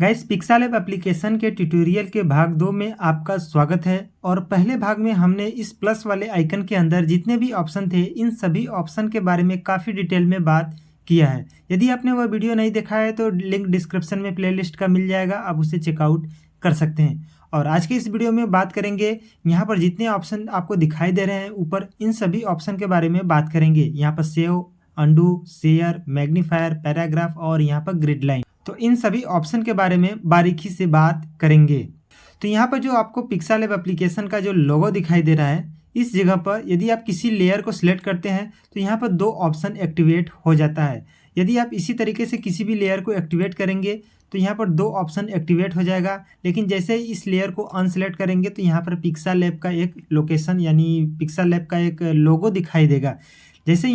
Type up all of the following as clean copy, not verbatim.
Guys पिक्सालैब application के tutorial के भाग 2 में आपका स्वागत है। और पहले भाग में हमने इस प्लस वाले आइकन के अंदर जितने भी ऑप्शन थे इन सभी ऑप्शन के बारे में काफ़ी डिटेल में बात किया है। यदि आपने वह वीडियो नहीं देखा है तो लिंक डिस्क्रिप्शन में प्लेलिस्ट का मिल जाएगा, आप उसे चेकआउट कर सकते हैं। और आज के इस वीडियो में बात करेंगे, यहाँ पर जितने ऑप्शन आपको दिखाई दे रहे हैं ऊपर, इन सभी ऑप्शन के बारे में बात करेंगे। यहाँ पर save, undo, share, magnifier, paragraph और यहाँ पर ग्रिड लाइन, तो इन सभी ऑप्शन के बारे में बारीकी से बात करेंगे। तो यहाँ पर जो आपको पिक्सालैब एप्लीकेशन का जो लोगो दिखाई दे रहा है, इस जगह पर यदि आप किसी लेयर को सिलेक्ट करते हैं तो यहाँ पर 2 ऑप्शन एक्टिवेट हो जाता है। यदि आप इसी तरीके से किसी भी लेयर को एक्टिवेट करेंगे तो यहाँ पर 2 ऑप्शन एक्टिवेट हो जाएगा। लेकिन जैसे ही इस लेयर को अनसेलेक्ट करेंगे तो यहाँ पर पिक्सालैब का एक लोकेशन यानी पिक्सालैब का एक लोगो दिखाई देगा। जैसे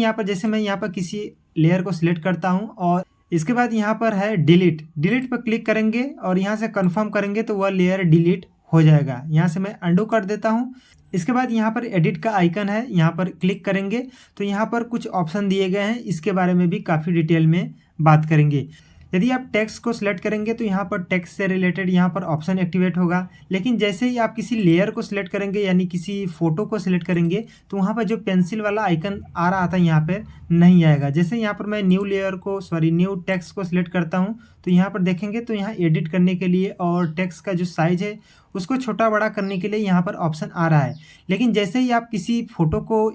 मैं यहाँ पर किसी लेयर को सिलेक्ट करता हूँ और इसके बाद यहाँ पर है डिलीट पर क्लिक करेंगे और यहाँ से कंफर्म करेंगे तो वह लेयर डिलीट हो जाएगा। यहाँ से मैं अंडू कर देता हूँ। इसके बाद यहाँ पर एडिट का आइकन है, यहाँ पर क्लिक करेंगे तो यहाँ पर कुछ ऑप्शन दिए गए हैं, इसके बारे में भी काफ़ी डिटेल में बात करेंगे। यदि आप टेक्स्ट को सिलेक्ट करेंगे तो यहाँ पर टेक्स्ट से रिलेटेड यहाँ पर ऑप्शन एक्टिवेट होगा। लेकिन जैसे ही आप किसी लेयर को सिलेक्ट करेंगे यानी किसी फोटो को सिलेक्ट करेंगे तो वहाँ पर जो पेंसिल वाला आइकन आ रहा था यहाँ पर नहीं आएगा। जैसे यहाँ पर मैं न्यू टेक्स्ट को सिलेक्ट करता हूँ तो यहाँ पर देखेंगे तो यहाँ एडिट करने के लिए और टेक्स्ट का जो साइज है उसको छोटा बड़ा करने के लिए यहाँ पर ऑप्शन आ रहा है। लेकिन जैसे ही आप किसी फोटो को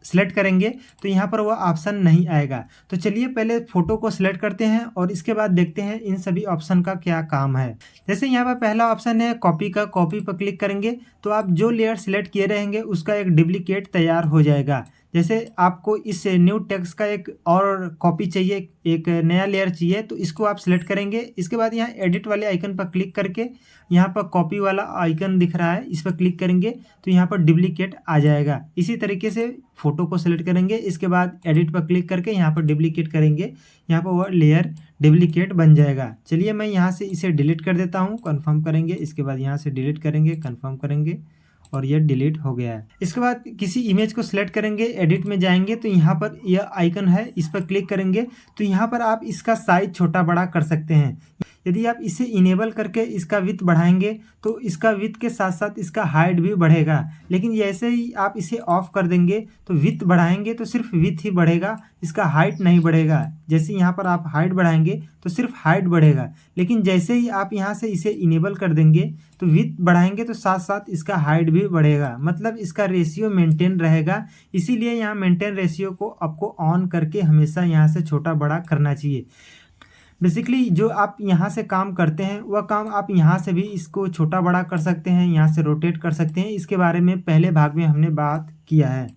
सिलेक्ट करेंगे तो यहाँ पर वह ऑप्शन नहीं आएगा। तो चलिए पहले फ़ोटो को सिलेक्ट करते हैं और इसके बाद देखते हैं इन सभी ऑप्शन का क्या काम है। जैसे यहाँ पर पहला ऑप्शन है कॉपी का, कॉपी पर क्लिक करेंगे तो आप जो लेयर सिलेक्ट किए रहेंगे उसका एक डुप्लीकेट तैयार हो जाएगा। जैसे आपको इस न्यू टेक्स्ट का एक और कॉपी चाहिए, एक नया लेयर चाहिए, तो इसको आप सिलेक्ट करेंगे। इसके बाद यहाँ एडिट वाले आइकन पर क्लिक करके यहाँ पर कॉपी वाला आइकन दिख रहा है, इस पर क्लिक करेंगे तो यहाँ पर डुप्लीकेट आ जाएगा। इसी तरीके से फ़ोटो को सिलेक्ट करेंगे, इसके बाद एडिट पर क्लिक करके यहाँ पर डुप्लीकेट करेंगे, यहाँ पर वह लेयर डुप्लीकेट बन जाएगा। चलिए मैं यहाँ से इसे डिलीट कर देता हूँ, कन्फर्म करेंगे। इसके बाद यहाँ से डिलीट करेंगे, कन्फर्म करेंगे और यह डिलीट हो गया है। इसके बाद किसी इमेज को सिलेक्ट करेंगे, एडिट में जाएंगे तो यहाँ पर यह आइकन है, इस पर क्लिक करेंगे तो यहाँ पर आप इसका साइज छोटा बड़ा कर सकते हैं। यदि आप इसे इनेबल करके इसका विड्थ बढ़ाएंगे तो इसका विड्थ के साथ साथ इसका हाइट भी बढ़ेगा। लेकिन जैसे ही आप इसे ऑफ कर देंगे तो विड्थ बढ़ाएंगे तो सिर्फ विड्थ ही बढ़ेगा, इसका हाइट नहीं बढ़ेगा। जैसे यहाँ पर आप हाइट बढ़ाएंगे तो सिर्फ हाइट बढ़ेगा। लेकिन जैसे ही आप यहाँ से इसे इनेबल कर देंगे तो विड्थ बढ़ाएंगे तो साथ साथ इसका हाइट भी बढ़ेगा, मतलब इसका रेशियो मेंटेन रहेगा। इसीलिए यहाँ मेंटेन रेशियो को आपको ऑन करके हमेशा यहाँ से छोटा बड़ा करना चाहिए। बेसिकली जो आप यहाँ से काम करते हैं वह काम आप यहाँ से भी इसको छोटा बड़ा कर सकते हैं, यहाँ से रोटेट कर सकते हैं। इसके बारे में पहले भाग में हमने बात किया है।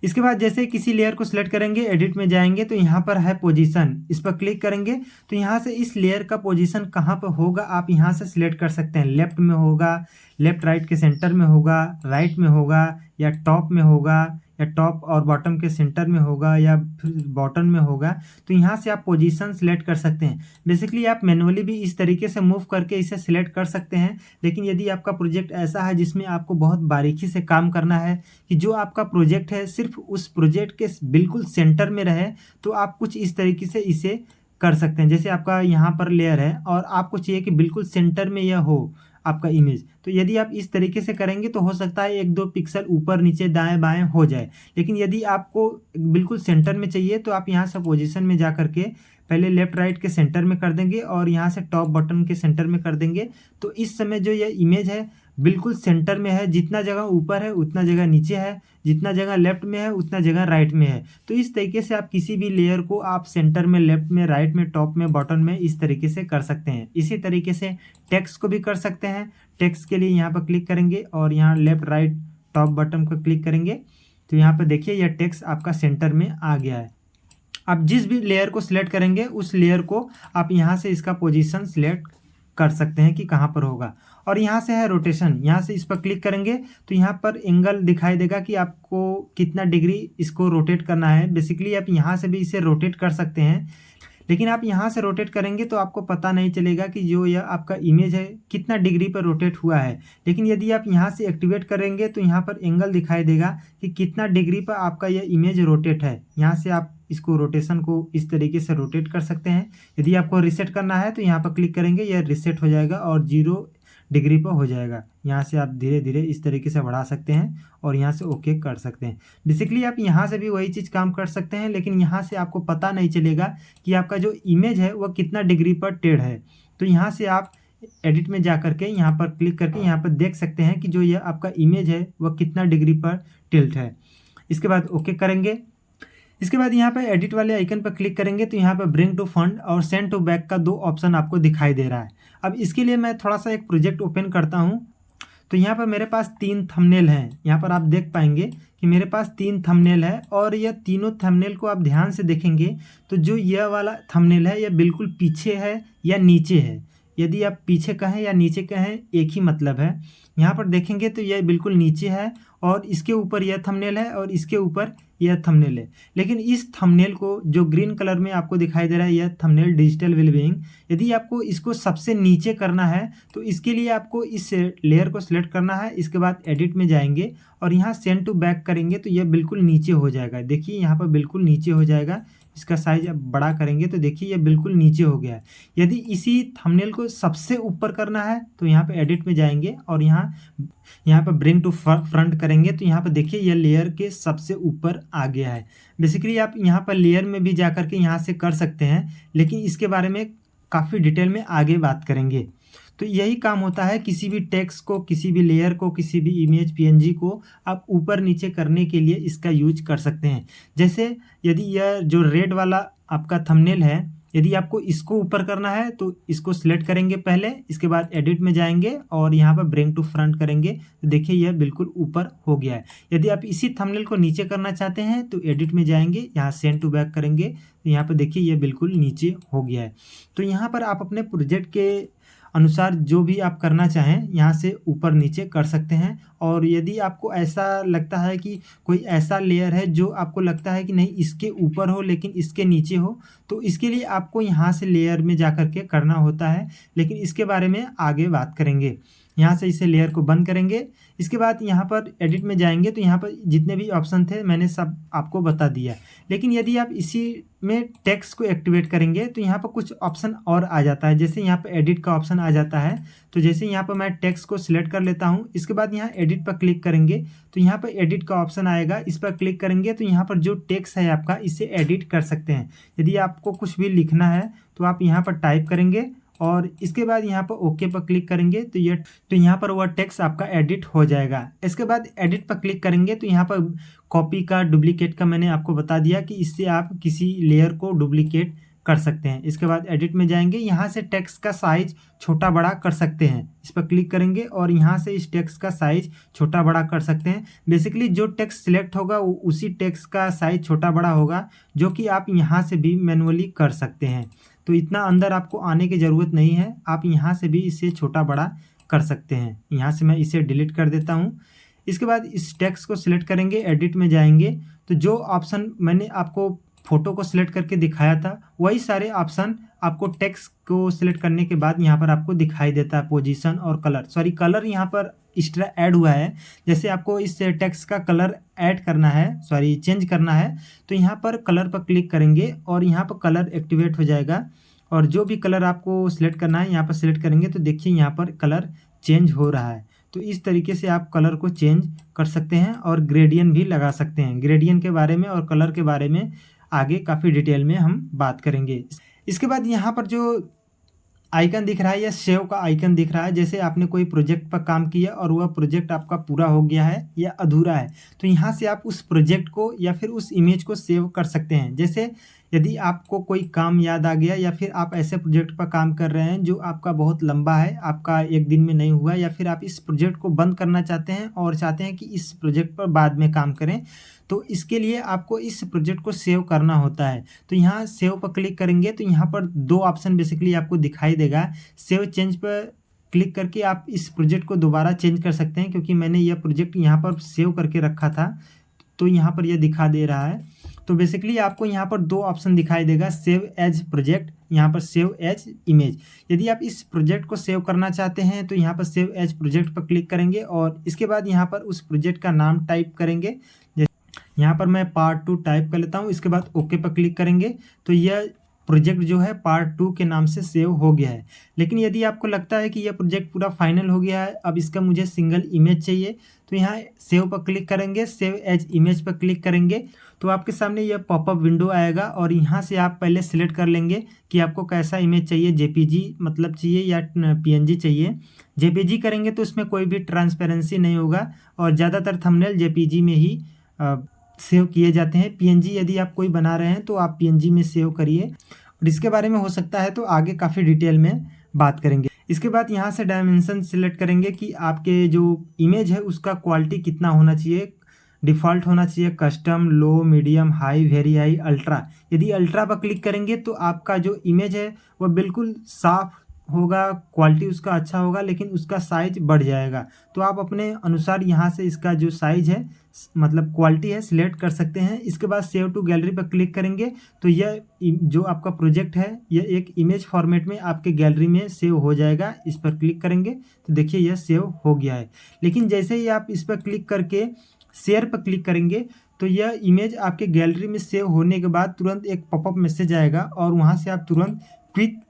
इसके बाद जैसे किसी लेयर को सिलेक्ट करेंगे, एडिट में जाएंगे तो यहाँ पर है पोजीशन, इस पर क्लिक करेंगे तो यहाँ से इस लेयर का पोजीशन कहाँ पर होगा आप यहाँ से सिलेक्ट कर सकते हैं। लेफ्ट में होगा, लेफ्ट राइट के सेंटर में होगा, राइट में होगा, या टॉप में होगा, या टॉप और बॉटम के सेंटर में होगा, या फिर बॉटम में होगा। तो यहाँ से आप पोजीशन सिलेक्ट कर सकते हैं। बेसिकली आप मैनुअली भी इस तरीके से मूव करके इसे सिलेक्ट कर सकते हैं। लेकिन यदि आपका प्रोजेक्ट ऐसा है जिसमें आपको बहुत बारीकी से काम करना है कि जो आपका प्रोजेक्ट है सिर्फ उस प्रोजेक्ट के बिल्कुल सेंटर में रहे, तो आप कुछ इस तरीके से इसे कर सकते हैं। जैसे आपका यहाँ पर लेयर है और आपको चाहिए कि बिल्कुल सेंटर में यह हो आपका इमेज, तो यदि आप इस तरीके से करेंगे तो हो सकता है 1-2 पिक्सल ऊपर नीचे दाएं बाएं हो जाए। लेकिन यदि आपको बिल्कुल सेंटर में चाहिए तो आप यहाँ से पोजीशन में जा करके पहले लेफ्ट राइट के सेंटर में कर देंगे और यहाँ से टॉप बटन के सेंटर में कर देंगे। तो इस समय जो यह इमेज है बिल्कुल सेंटर में है, जितना जगह ऊपर है उतना जगह नीचे है, जितना जगह लेफ्ट में है उतना जगह राइट में है। तो इस तरीके से आप किसी भी लेयर को आप सेंटर में, लेफ्ट में, राइट में, टॉप में, बॉटम में इस तरीके से कर सकते हैं। इसी तरीके से टेक्स्ट को भी कर सकते हैं। टेक्स्ट के लिए यहाँ पर क्लिक करेंगे और यहाँ लेफ्ट राइट टॉप बटन को क्लिक करेंगे तो यहाँ पर देखिए यह टेक्स्ट आपका सेंटर में आ गया है। आप जिस भी लेयर को सिलेक्ट करेंगे उस लेयर को आप यहाँ से इसका पोजीशन सिलेक्ट कर सकते हैं कि कहाँ पर होगा। और यहाँ से है रोटेशन, यहाँ से इस पर क्लिक करेंगे तो यहाँ पर एंगल दिखाई देगा कि आपको कितना डिग्री इसको रोटेट करना है। बेसिकली आप यहाँ से भी इसे रोटेट कर सकते हैं। लेकिन आप यहाँ से रोटेट करेंगे तो आपको पता नहीं चलेगा कि जो यह आपका इमेज है कितना डिग्री पर रोटेट हुआ है। लेकिन यदि आप यहाँ से एक्टिवेट करेंगे तो यहाँ पर एंगल दिखाई देगा कि कितना डिग्री पर आपका यह इमेज रोटेट है। यहाँ से आप इसको रोटेशन को इस तरीके से रोटेट कर सकते हैं। यदि आपको रिसेट करना है तो यहाँ पर क्लिक करेंगे, यह रिसेट हो जाएगा और 0 डिग्री पर हो जाएगा। यहाँ से आप धीरे धीरे इस तरीके से बढ़ा सकते हैं और यहाँ से ओके कर सकते हैं। बेसिकली आप यहाँ से भी वही चीज़ काम कर सकते हैं, लेकिन यहाँ से आपको पता नहीं चलेगा कि आपका जो इमेज है वह कितना डिग्री पर टेढ़ है। तो यहाँ से आप एडिट में जा करके यहाँ पर क्लिक करके यहाँ पर देख सकते हैं कि जो यह आपका इमेज है वह कितना डिग्री पर टिल्ट है। इसके बाद ओके करेंगे। इसके बाद यहाँ पर एडिट वाले आइकन पर क्लिक करेंगे तो यहाँ पर ब्रिंग टू फ्रंट और सेंड टू बैक का 2 ऑप्शन आपको दिखाई दे रहा है। अब इसके लिए मैं थोड़ा सा एक प्रोजेक्ट ओपन करता हूँ। तो यहाँ पर मेरे पास 3 थंबनेल हैं। यहाँ पर आप देख पाएंगे कि मेरे पास 3 थंबनेल है और यह तीनों थंबनेल को आप ध्यान से देखेंगे तो जो यह वाला थंबनेल है यह बिल्कुल पीछे है या नीचे है। यदि आप पीछे कहें या नीचे कहें एक ही मतलब है। यहाँ पर देखेंगे तो यह बिल्कुल नीचे है और इसके ऊपर यह थंबनेल है और इसके ऊपर यह थंबनेल है। लेकिन इस थंबनेल को जो ग्रीन कलर में आपको दिखाई दे रहा है यह थंबनेल डिजिटल वेलबीइंग, यदि आपको इसको सबसे नीचे करना है तो इसके लिए आपको इस लेयर को सिलेक्ट करना है। इसके बाद एडिट में जाएंगे और यहाँ सेंड टू बैक करेंगे तो यह बिल्कुल नीचे हो जाएगा। देखिए यहाँ पर बिल्कुल नीचे हो जाएगा। इसका साइज अब बड़ा करेंगे तो देखिए यह बिल्कुल नीचे हो गया है। यदि इसी थंबनेल को सबसे ऊपर करना है तो यहाँ पे एडिट में जाएंगे और यहाँ पर ब्रिंग टू फ्रंट करेंगे तो यहाँ पर देखिए यह लेयर के सबसे ऊपर आ गया है। बेसिकली आप यहाँ पर लेयर में भी जा कर के यहाँ से कर सकते हैं, लेकिन इसके बारे में काफ़ी डिटेल में आगे बात करेंगे। तो यही काम होता है किसी भी टेक्स्ट को, किसी भी लेयर को, किसी भी इमेज PNG को आप ऊपर नीचे करने के लिए इसका यूज कर सकते हैं। जैसे यदि यह जो रेड वाला आपका थंबनेल है, यदि आपको इसको ऊपर करना है तो इसको सिलेक्ट करेंगे पहले। इसके बाद एडिट में जाएंगे और यहाँ पर ब्रिंग टू फ्रंट करेंगे तो देखिए यह बिल्कुल ऊपर हो गया है। यदि आप इसी थंबनेल को नीचे करना चाहते हैं तो एडिट में जाएंगे, यहाँ सेंड टू बैक करेंगे तो यहाँ पर देखिए यह बिल्कुल नीचे हो गया है। तो यहाँ पर आप अपने प्रोजेक्ट के अनुसार जो भी आप करना चाहें यहाँ से ऊपर नीचे कर सकते हैं। और यदि आपको ऐसा लगता है कि कोई ऐसा लेयर है जो आपको लगता है कि नहीं इसके ऊपर हो लेकिन इसके नीचे हो, तो इसके लिए आपको यहाँ से लेयर में जा कर के करना होता है, लेकिन इसके बारे में आगे बात करेंगे। यहाँ से इसे लेयर को बंद करेंगे। इसके बाद यहाँ पर एडिट में जाएंगे तो यहाँ पर जितने भी ऑप्शन थे मैंने सब आपको बता दिया। लेकिन यदि आप इसी में टेक्स्ट को एक्टिवेट करेंगे तो यहाँ पर कुछ ऑप्शन और आ जाता है। जैसे यहाँ पर एडिट का ऑप्शन आ जाता है, तो जैसे यहाँ पर मैं टेक्स्ट को सिलेक्ट कर लेता हूँ। इसके बाद यहाँ एडिट पर क्लिक करेंगे तो यहाँ पर एडिट का ऑप्शन आएगा। इस पर क्लिक करेंगे तो यहाँ पर जो टेक्स्ट है आपका इसे एडिट कर सकते हैं। यदि आपको कुछ भी लिखना है तो आप यहाँ पर टाइप करेंगे और इसके बाद यहाँ पर ओके पर क्लिक करेंगे तो यहाँ पर वह टेक्स्ट आपका एडिट हो जाएगा। इसके बाद एडिट पर क्लिक करेंगे तो यहाँ पर कॉपी का, डुप्लीकेट का मैंने आपको बता दिया कि इससे आप किसी लेयर को डुप्लीकेट कर सकते हैं। इसके बाद एडिट में जाएंगे, यहाँ से टेक्स्ट का साइज छोटा बड़ा कर सकते हैं। इस पर क्लिक करेंगे और यहाँ से इस टेक्स्ट का साइज छोटा बड़ा कर सकते हैं। बेसिकली जो टेक्स्ट सिलेक्ट होगा वो उसी टेक्स्ट का साइज छोटा बड़ा होगा, जो कि आप यहाँ से भी मैनुअली कर सकते हैं। तो इतना अंदर आपको आने की ज़रूरत नहीं है, आप यहाँ से भी इसे छोटा बड़ा कर सकते हैं। यहाँ से मैं इसे डिलीट कर देता हूँ। इसके बाद इस टेक्स्ट को सिलेक्ट करेंगे, एडिट में जाएंगे तो जो ऑप्शन मैंने आपको फ़ोटो को सिलेक्ट करके दिखाया था वही सारे ऑप्शन आपको टेक्स्ट को सिलेक्ट करने के बाद यहाँ पर आपको दिखाई देता है। पोजीशन और कलर यहाँ पर एक्स्ट्रा ऐड हुआ है। जैसे आपको इस टेक्स्ट का कलर ऐड करना है, चेंज करना है, तो यहाँ पर कलर पर क्लिक करेंगे और यहाँ पर कलर एक्टिवेट हो जाएगा। और जो भी कलर आपको सिलेक्ट करना है यहाँ पर सिलेक्ट करेंगे तो देखिए यहाँ पर कलर चेंज हो रहा है। तो इस तरीके से आप कलर को चेंज कर सकते हैं और ग्रेडियंट भी लगा सकते हैं। ग्रेडियंट के बारे में और कलर के बारे में आगे काफ़ी डिटेल में हम बात करेंगे। इसके बाद यहाँ पर जो आइकन दिख रहा है या सेव का आइकन दिख रहा है, जैसे आपने कोई प्रोजेक्ट पर काम किया और वह प्रोजेक्ट आपका पूरा हो गया है या अधूरा है, तो यहाँ से आप उस प्रोजेक्ट को या फिर उस इमेज को सेव कर सकते हैं। जैसे यदि आपको कोई काम याद आ गया या फिर आप ऐसे प्रोजेक्ट पर काम कर रहे हैं जो आपका बहुत लंबा है, आपका एक दिन में नहीं हुआ, या फिर आप इस प्रोजेक्ट को बंद करना चाहते हैं और चाहते हैं कि इस प्रोजेक्ट पर बाद में काम करें, तो इसके लिए आपको इस प्रोजेक्ट को सेव करना होता है। तो यहाँ सेव पर क्लिक करेंगे तो यहाँ पर 2 ऑप्शन बेसिकली आपको दिखाई देगा। सेव चेंज पर क्लिक करके आप इस प्रोजेक्ट को दोबारा चेंज कर सकते हैं, क्योंकि मैंने यह प्रोजेक्ट यहाँ पर सेव करके रखा था तो यहाँ पर यह दिखा दे रहा है। तो बेसिकली आपको यहाँ पर दो ऑप्शन दिखाई देगा, सेव एज प्रोजेक्ट, यहाँ पर सेव एज इमेज। यदि आप इस प्रोजेक्ट को सेव करना चाहते हैं तो यहाँ पर सेव एज प्रोजेक्ट पर क्लिक करेंगे और इसके बाद यहाँ पर उस प्रोजेक्ट का नाम टाइप करेंगे। यहाँ पर मैं पार्ट 2 टाइप कर लेता हूँ, इसके बाद ओके पर क्लिक करेंगे तो यह प्रोजेक्ट जो है पार्ट 2 के नाम से सेव हो गया है। लेकिन यदि आपको लगता है कि यह प्रोजेक्ट पूरा फाइनल हो गया है, अब इसका मुझे सिंगल इमेज चाहिए, तो यहाँ सेव पर क्लिक करेंगे, सेव एज इमेज पर क्लिक करेंगे तो आपके सामने यह पॉपअप विंडो आएगा और यहाँ से आप पहले सिलेक्ट कर लेंगे कि आपको कैसा इमेज चाहिए, जेपीजी मतलब चाहिए या पीएनजी चाहिए। जेपीजी करेंगे तो इसमें कोई भी ट्रांसपेरेंसी नहीं होगा और ज़्यादातर थंबनेल जेपीजी में ही सेव किए जाते हैं। पीएनजी यदि आप कोई बना रहे हैं तो आप पीएनजी में सेव करिए और इसके बारे में हो सकता है तो आगे काफ़ी डिटेल में बात करेंगे। इसके बाद यहाँ से डायमेंशन सिलेक्ट करेंगे कि आपके जो इमेज है उसका क्वालिटी कितना होना चाहिए, डिफ़ॉल्ट होना चाहिए, custom, low, medium, high, very high, ultra. यदि अल्ट्रा पर क्लिक करेंगे तो आपका जो इमेज है वह बिल्कुल साफ होगा, क्वालिटी उसका अच्छा होगा, लेकिन उसका साइज बढ़ जाएगा। तो आप अपने अनुसार यहाँ से इसका जो साइज है मतलब क्वालिटी है सिलेक्ट कर सकते हैं। इसके बाद सेव टू गैलरी पर क्लिक करेंगे तो यह जो आपका प्रोजेक्ट है यह एक इमेज फॉर्मेट में आपके गैलरी में सेव हो जाएगा। इस पर क्लिक करेंगे तो देखिए यह सेव हो गया है। लेकिन जैसे ही आप इस पर क्लिक करके शेयर पर क्लिक करेंगे तो यह इमेज आपके गैलरी में सेव होने के बाद तुरंत एक पॉपअप मैसेज आएगा और वहाँ से आप तुरंत क्विक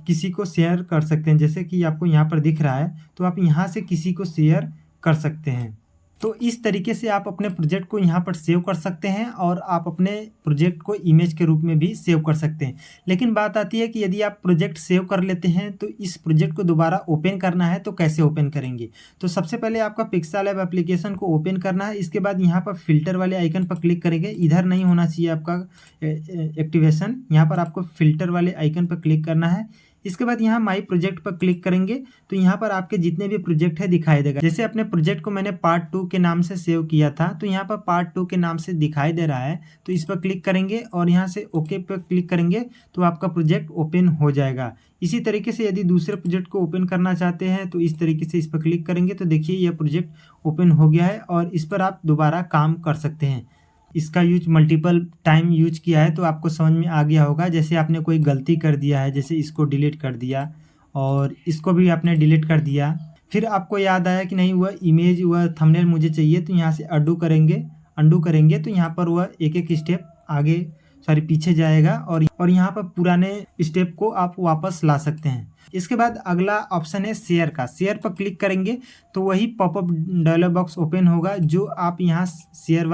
किसी को शेयर कर सकते हैं। जैसे कि आपको यहाँ पर दिख रहा है तो आप यहाँ से किसी को शेयर कर सकते हैं। तो इस तरीके से आप अपने प्रोजेक्ट को यहाँ पर सेव कर सकते हैं और आप अपने प्रोजेक्ट को इमेज के रूप में भी सेव कर सकते हैं। लेकिन बात आती है कि यदि आप प्रोजेक्ट सेव कर लेते हैं तो इस प्रोजेक्ट को दोबारा ओपन करना है तो कैसे ओपन करेंगे। तो सबसे पहले आपका पिक्सेलैब एप्लीकेशन को ओपन करना है। इसके बाद यहाँ पर फिल्टर वाले आइकन पर क्लिक करेंगे, इधर नहीं होना चाहिए आपका एक्टिवेशन, यहाँ पर आपको फिल्टर वाले आइकन पर क्लिक करना है। इसके बाद यहाँ माई प्रोजेक्ट पर क्लिक करेंगे तो यहाँ पर आपके जितने भी प्रोजेक्ट है दिखाई देगा। जैसे अपने प्रोजेक्ट को मैंने पार्ट 2 के नाम से सेव किया था तो यहाँ पर पार्ट 2 के नाम से दिखाई दे रहा है, तो इस पर क्लिक करेंगे और यहाँ से ओके पर क्लिक करेंगे तो आपका प्रोजेक्ट ओपन हो जाएगा। इसी तरीके से यदि दूसरे प्रोजेक्ट को ओपन करना चाहते हैं तो इस तरीके से इस पर क्लिक करेंगे तो देखिए यह प्रोजेक्ट ओपन हो गया है और इस पर आप दोबारा काम कर सकते हैं। इसका यूज मल्टीपल टाइम यूज किया है तो आपको समझ में आ गया होगा। जैसे आपने कोई गलती कर दिया है, जैसे इसको डिलीट कर दिया और इसको भी आपने डिलीट कर दिया, फिर आपको याद आया कि नहीं वह इमेज वह थंबनेल मुझे चाहिए, तो यहाँ से अंडू करेंगे तो यहाँ पर वह एक एक स्टेप आगे पीछे जाएगा और यहाँ पर पुराने स्टेप को आप वापस ला सकते हैं। इसके बाद अगला ऑप्शन है शेयर का। शेयर पर क्लिक करेंगे तो वही पॉपअप डायलॉग बॉक्स ओपन होगा जो आप यहाँ सेव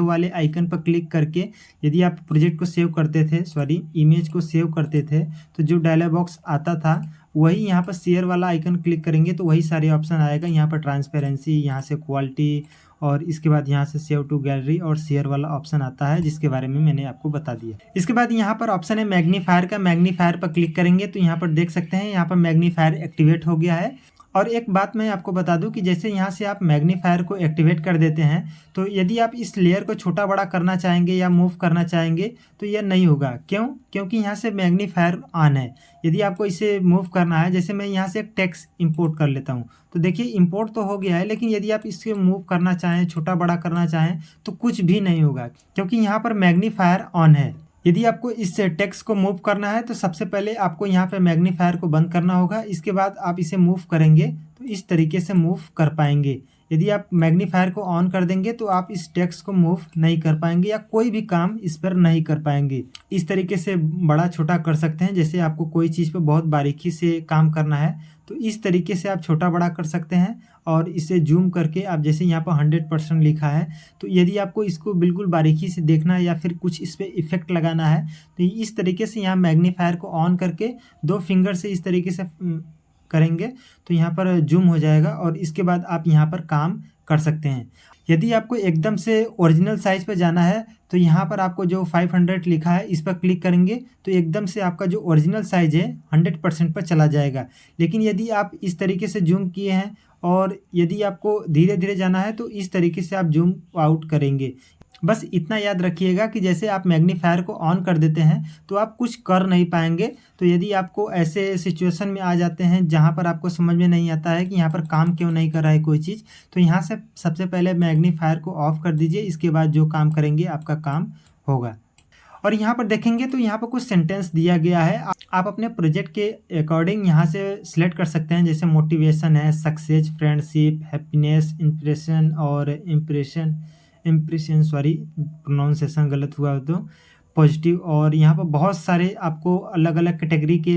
वाले आइकन पर क्लिक करके यदि आप प्रोजेक्ट को सेव करते थे इमेज को सेव करते थे तो जो डायलॉग बॉक्स आता था वही यहाँ पर शेयर वाला आइकन क्लिक करेंगे तो वही सारे ऑप्शन आएगा। यहाँ पर ट्रांसपेरेंसी, यहाँ से क्वालिटी और इसके बाद यहाँ से सेव टू गैलरी और शेयर वाला ऑप्शन आता है जिसके बारे में मैंने आपको बता दिया। इसके बाद यहाँ पर ऑप्शन है मैग्नीफायर का। मैग्नीफायर पर क्लिक करेंगे तो यहाँ पर देख सकते हैं यहाँ पर मैग्नीफायर एक्टिवेट हो गया है। और एक बात मैं आपको बता दूं कि जैसे यहाँ से आप मैग्नीफायर को एक्टिवेट कर देते हैं तो यदि आप इस लेयर को छोटा बड़ा करना चाहेंगे या मूव करना चाहेंगे तो यह नहीं होगा। क्योंकि यहाँ से मैग्नीफायर ऑन है। यदि आपको इसे मूव करना है, जैसे मैं यहाँ से एक टेक्स्ट इंपोर्ट कर लेता हूँ तो देखिए इंपोर्ट तो हो गया है, लेकिन यदि आप इसके मूव करना चाहें, छोटा बड़ा करना चाहें तो कुछ भी नहीं होगा क्योंकि यहाँ पर मैग्नीफायर ऑन है। यदि आपको इस टेक्स्ट को मूव करना है तो सबसे पहले आपको यहाँ पे मैग्नीफायर को बंद करना होगा। इसके बाद आप इसे मूव करेंगे तो इस तरीके से मूव कर पाएंगे। यदि आप मैग्नीफायर को ऑन कर देंगे तो आप इस टेक्स्ट को मूव नहीं कर पाएंगे या कोई भी काम इस पर नहीं कर पाएंगे। इस तरीके से बड़ा छोटा कर सकते हैं। जैसे आपको कोई चीज़ पर बहुत बारीकी से काम करना है तो इस तरीके से आप छोटा बड़ा कर सकते हैं और इसे जूम करके आप जैसे यहाँ पर 100% लिखा है तो यदि आपको इसको बिल्कुल बारीकी से देखना है या फिर कुछ इस पर इफेक्ट लगाना है तो इस तरीके से यहाँ मैग्नीफायर को ऑन करके 2 फिंगर से इस तरीके से करेंगे तो यहाँ पर जूम हो जाएगा और इसके बाद आप यहाँ पर काम कर सकते हैं। यदि आपको एकदम से ओरिजिनल साइज पर जाना है तो यहाँ पर आपको जो 500 लिखा है इस पर क्लिक करेंगे तो एकदम से आपका जो ओरिजिनल साइज है 100% पर चला जाएगा। लेकिन यदि आप इस तरीके से जूम किए हैं और यदि आपको धीरे धीरे जाना है तो इस तरीके से आप जूम आउट करेंगे। बस इतना याद रखिएगा कि जैसे आप मैग्नीफायर को ऑन कर देते हैं तो आप कुछ कर नहीं पाएंगे। तो यदि आपको ऐसे सिचुएशन में आ जाते हैं जहाँ पर आपको समझ में नहीं आता है कि यहाँ पर काम क्यों नहीं कर रहा है कोई चीज़, तो यहाँ से सबसे पहले मैग्नीफायर को ऑफ कर दीजिए। इसके बाद जो काम करेंगे आपका काम होगा। और यहाँ पर देखेंगे तो यहाँ पर कुछ सेंटेंस दिया गया है, आप अपने प्रोजेक्ट के अकॉर्डिंग यहाँ से सिलेक्ट कर सकते हैं। जैसे मोटिवेशन है, सक्सेस, फ्रेंडशिप, हैप्पीनेस, इंप्रेशन और इम्प्रेशन सॉरी प्रोनाउंसिएशन गलत हुआ हो तो पॉजिटिव। और यहाँ पर बहुत सारे आपको अलग अलग कैटेगरी के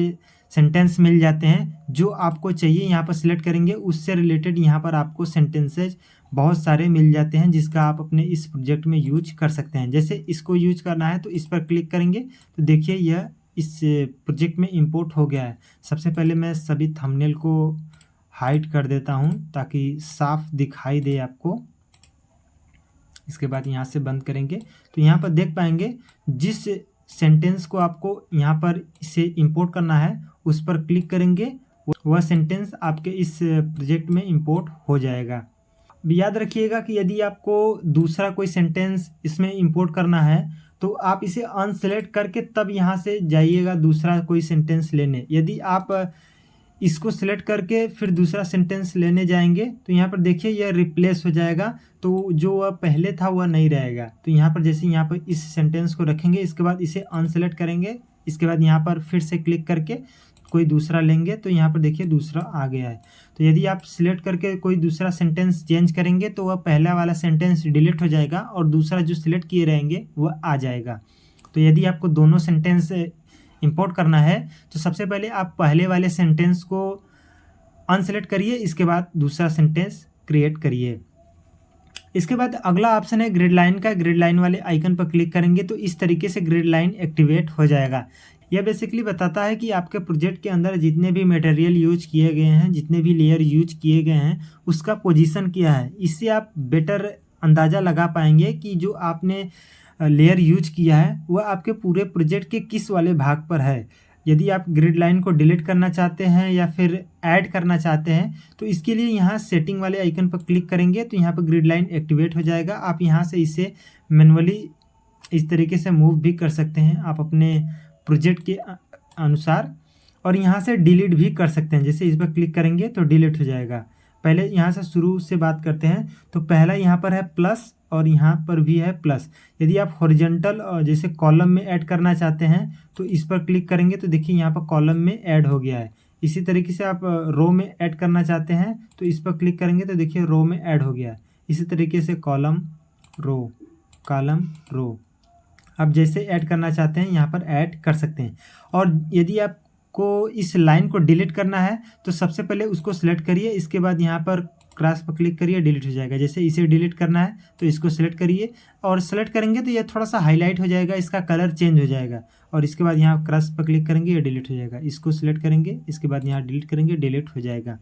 सेंटेंस मिल जाते हैं। जो आपको चाहिए यहाँ पर सिलेक्ट करेंगे, उससे रिलेटेड यहाँ पर आपको सेंटेंसेज बहुत सारे मिल जाते हैं जिसका आप अपने इस प्रोजेक्ट में यूज कर सकते हैं। जैसे इसको यूज करना है तो इस पर क्लिक करेंगे तो देखिए यह इस प्रोजेक्ट में इंपोर्ट हो गया है। सबसे पहले मैं सभी थंबनेल को हाइड कर देता हूं ताकि साफ दिखाई दे आपको। इसके बाद यहाँ से बंद करेंगे तो यहाँ पर देख पाएंगे जिस सेंटेंस को आपको यहाँ पर इसे इंपोर्ट करना है उस पर क्लिक करेंगे, वह सेंटेंस आपके इस प्रोजेक्ट में इंपोर्ट हो जाएगा। याद रखिएगा कि यदि आपको दूसरा कोई सेंटेंस इसमें इंपोर्ट करना है तो आप इसे अनसेलेक्ट करके तब यहाँ से जाइएगा दूसरा कोई सेंटेंस लेने। यदि आप इसको सिलेक्ट करके फिर दूसरा सेंटेंस लेने जाएंगे तो यहाँ पर देखिए यह रिप्लेस हो जाएगा, तो जो वह पहले था वह नहीं रहेगा। तो यहाँ पर जैसे यहाँ पर इस सेंटेंस को रखेंगे, इसके बाद इसे अनसेलेक्ट करेंगे, इसके बाद यहाँ पर फिर से क्लिक करके कोई दूसरा लेंगे तो यहाँ पर देखिए दूसरा आ गया है। तो यदि आप सिलेक्ट करके कोई दूसरा सेंटेंस चेंज करेंगे तो वह पहला वाला सेंटेंस डिलीट हो जाएगा और दूसरा जो सिलेक्ट किए रहेंगे वह आ जाएगा। तो यदि आपको दोनों सेंटेंस इंपोर्ट करना है तो सबसे पहले आप पहले वाले सेंटेंस को अनसेलेक्ट करिए, इसके बाद दूसरा सेंटेंस क्रिएट करिए। इसके बाद अगला ऑप्शन है ग्रिड लाइन का। ग्रिड लाइन वाले आइकन पर क्लिक करेंगे तो इस तरीके से ग्रिड लाइन एक्टिवेट हो जाएगा। यह बेसिकली बताता है कि आपके प्रोजेक्ट के अंदर जितने भी मटेरियल यूज किए गए हैं, जितने भी लेयर यूज किए गए हैं, उसका पोजीशन क्या है। इससे आप बेटर अंदाज़ा लगा पाएंगे कि जो आपने लेयर यूज किया है वह आपके पूरे प्रोजेक्ट के किस वाले भाग पर है। यदि आप ग्रिड लाइन को डिलीट करना चाहते हैं या फिर ऐड करना चाहते हैं तो इसके लिए यहाँ सेटिंग वाले आइकन पर क्लिक करेंगे तो यहाँ पर ग्रिड लाइन एक्टिवेट हो जाएगा। आप यहाँ से इसे मैनुअली इस तरीके से मूव भी कर सकते हैं आप अपने प्रोजेक्ट के अनुसार, और यहाँ से डिलीट भी कर सकते हैं। जैसे इस पर क्लिक करेंगे तो डिलीट हो जाएगा। पहले यहाँ से शुरू से बात करते हैं तो पहला यहाँ पर है प्लस और यहाँ पर भी है प्लस। यदि आप हॉरिजॉन्टल और जैसे कॉलम में ऐड करना चाहते हैं तो इस पर क्लिक करेंगे तो देखिए यहाँ पर कॉलम में ऐड हो गया है। इसी तरीके से आप रो में ऐड करना चाहते हैं तो इस पर क्लिक करेंगे तो देखिए रो में ऐड हो गया है। इसी तरीके से कॉलम रो, कॉलम रो, आप जैसे ऐड करना चाहते हैं यहाँ पर ऐड कर सकते हैं। और यदि आपको इस लाइन को डिलीट करना है तो सबसे पहले उसको सिलेक्ट करिए, इसके बाद यहाँ पर क्रॉस पर क्लिक करिए, डिलीट हो जाएगा। जैसे इसे डिलीट करना है तो इसको सिलेक्ट करिए और सेलेक्ट करेंगे तो ये थोड़ा सा हाईलाइट हो जाएगा, इसका कलर चेंज हो जाएगा। और इसके बाद यहाँ क्रॉस पर क्लिक करेंगे, ये डिलीट हो जाएगा। इसको सिलेक्ट करेंगे, इसके बाद यहाँ डिलीट करेंगे, डिलीट हो जाएगा।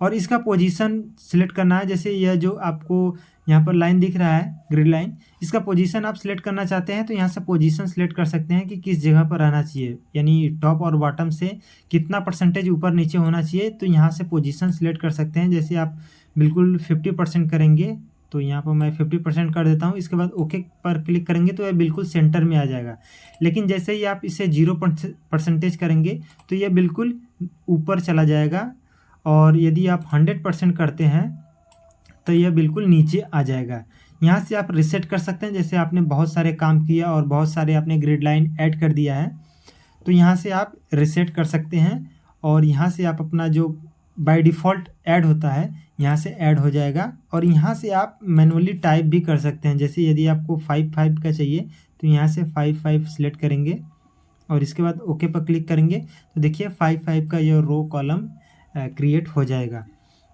और इसका पोजीशन सिलेक्ट करना है। जैसे यह जो आपको यहाँ पर लाइन दिख रहा है ग्रिड लाइन, इसका पोजीशन आप सिलेक्ट करना चाहते हैं तो यहाँ से पोजीशन सिलेक्ट कर सकते हैं कि किस जगह पर रहना चाहिए, यानी टॉप और बॉटम से कितना परसेंटेज ऊपर नीचे होना चाहिए। तो यहाँ से पोजीशन सिलेक्ट कर सकते हैं। जैसे आप बिल्कुल 50% करेंगे तो यहाँ पर मैं 50% कर देता हूँ। इसके बाद ओके पर क्लिक करेंगे तो यह बिल्कुल सेंटर में आ जाएगा। लेकिन जैसे ही आप इसे 0% करेंगे तो यह बिल्कुल ऊपर चला जाएगा। और यदि आप 100% करते हैं तो यह बिल्कुल नीचे आ जाएगा। यहाँ से आप रिसेट कर सकते हैं। जैसे आपने बहुत सारे काम किया और बहुत सारे आपने ग्रिड लाइन ऐड कर दिया है तो यहाँ से आप रिसेट कर सकते हैं और यहाँ से आप अपना जो बाय डिफ़ॉल्ट ऐड होता है यहाँ से ऐड हो जाएगा। और यहाँ से आप मैनुअली टाइप भी कर सकते हैं। जैसे यदि आपको 5 का चाहिए तो यहाँ से 5 सिलेक्ट करेंगे और इसके बाद ओके पर क्लिक करेंगे तो देखिए 5 का यह रो कॉलम क्रिएट हो जाएगा।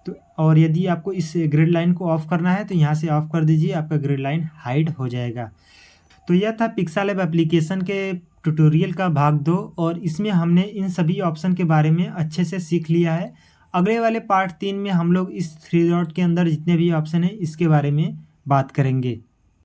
तो और यदि आपको इस ग्रिड लाइन को ऑफ करना है तो यहाँ से ऑफ कर दीजिए, आपका ग्रिड लाइन हाइड हो जाएगा। तो यह था पिक्सालैब एप्लीकेशन के ट्यूटोरियल का भाग 2 और इसमें हमने इन सभी ऑप्शन के बारे में अच्छे से सीख लिया है। अगले वाले पार्ट 3 में हम लोग इस 3 डॉट के अंदर जितने भी ऑप्शन हैं इसके बारे में बात करेंगे।